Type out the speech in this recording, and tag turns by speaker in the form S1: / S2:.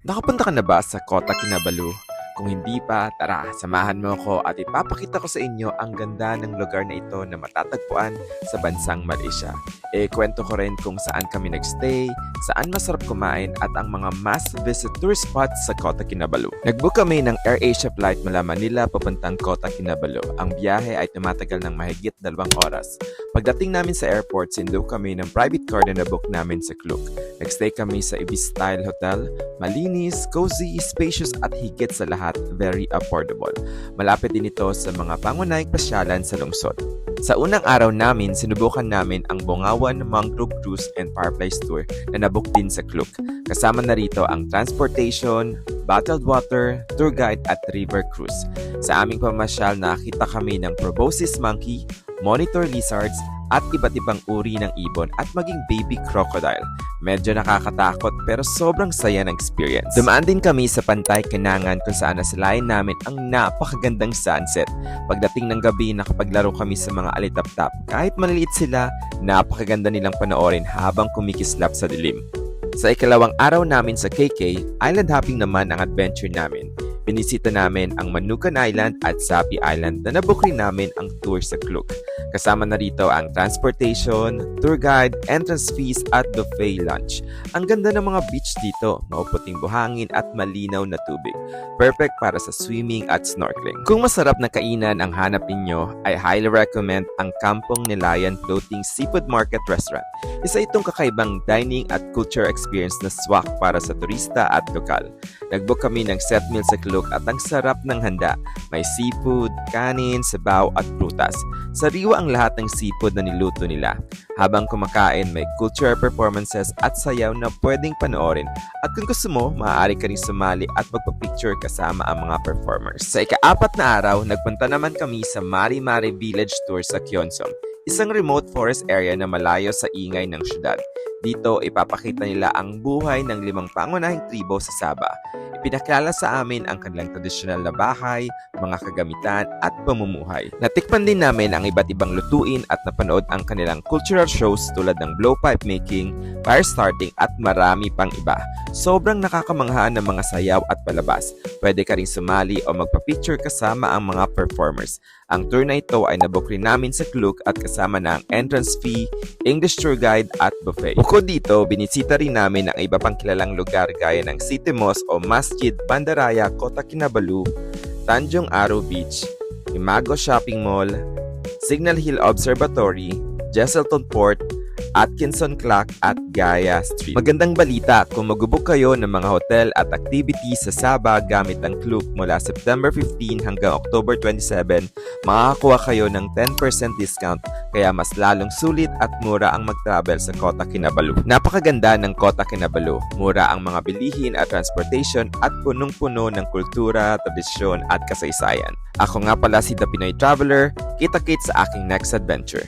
S1: Nakapunta ka na ba sa Kota Kinabalu? Kung hindi pa, tara, samahan mo ako at ipapakita ko sa inyo ang ganda ng lugar na ito na matatagpuan sa bansang Malaysia. Kwento ko rin kung saan kami nagstay, saan masarap kumain at ang mga must-visit tour spots sa Kota Kinabalu. Nag-book kami ng AirAsia flight mula Manila papuntang Kota Kinabalu. Ang biyahe ay tumatagal ng mahigit 2 oras. Pagdating namin sa airport, sindo kami ng private car na nabook namin sa Klook. Nagstay kami sa Ibis Style Hotel. Malinis, cozy, spacious at higit sa lahat, very affordable. Malapit din ito sa mga pangunahing pasyalan sa lungsod. Sa unang araw namin, sinubukan namin ang Bungawan Mangrove Cruise and Fireplace Tour na nabook din sa Klook. Kasama na rito ang transportation, bottled water, tour guide at river cruise. Sa aming pamasyal, nakita kami ng proboscis monkey, monitor lizards, at iba't ibang uri ng ibon at maging baby crocodile. Medyo nakakatakot pero sobrang saya ng experience. Dumaan din kami sa Pantay Kenangan kung saan nasalayan namin ang napakagandang sunset. Pagdating ng gabi, nakapaglaro kami sa mga alitap-tap. Kahit maliliit sila, napakaganda nilang panoorin habang kumikislap sa dilim. Sa ikalawang araw namin sa KK, island hopping naman ang adventure namin. Binisita namin ang Manukan Island at Sapi Island na nabook rin namin ang tour sa Klook. Kasama na rito ang transportation, tour guide, entrance fees at buffet lunch. Ang ganda ng mga beach dito, mauputing buhangin at malinaw na tubig. Perfect para sa swimming at snorkeling. Kung masarap na kainan ang hanap ninyo, I highly recommend ang Kampong Nilayan Floating Seafood Market Restaurant. Isa itong kakaibang dining at culture experience na swak para sa turista at lokal. Nag-book kami ng set meal sa Klook at ang sarap ng handa. May seafood, kanin, sabaw at prutas. Sariwa ang lahat ng seafood na niluto nila. Habang kumakain, may cultural performances at sayaw na pwedeng panoorin. At kung gusto mo, maaari ka rin sumali at magpa-picture kasama ang mga performers. Sa ika-4 na araw, nagpunta naman kami sa Mari Mari Village Tour sa Kionsom, isang remote forest area na malayo sa ingay ng syudad. Dito, ipapakita nila ang buhay ng 5 pangunahing tribo sa Sabah. Ipinakilala sa amin ang kanilang tradisyonal na bahay, mga kagamitan at pamumuhay. Natikman din namin ang iba't ibang lutuin at napanood ang kanilang cultural shows tulad ng blowpipe making, fire starting at marami pang iba. Sobrang nakakamangha ng mga sayaw at palabas. Pwede ka rin sumali o magpa-picture kasama ang mga performers. Ang tour na ito ay nabook rin namin sa Klook at kasama na ang entrance fee, English tour guide at buffet. Bukod dito, binisita rin namin ang iba pang kilalang lugar gaya ng City Mosque o Masjid Bandaraya, Kota Kinabalu, Tanjung Aro Beach, Imago Shopping Mall, Signal Hill Observatory, Jesselton Port, Atkinson Clock at Gaya Street. Magandang balita, kung mag-book kayo ng mga hotel at activities sa Sabah gamit ang Klook mula September 15 hanggang October 27, makakakuha kayo ng 10% discount, kaya mas lalong sulit at mura ang mag-travel sa Kota Kinabalu. Napakaganda ng Kota Kinabalu, mura ang mga bilihin at transportation at punong-puno ng kultura, tradisyon at kasaysayan. Ako nga pala si The Pinoy Traveler, kita-kits sa aking next adventure.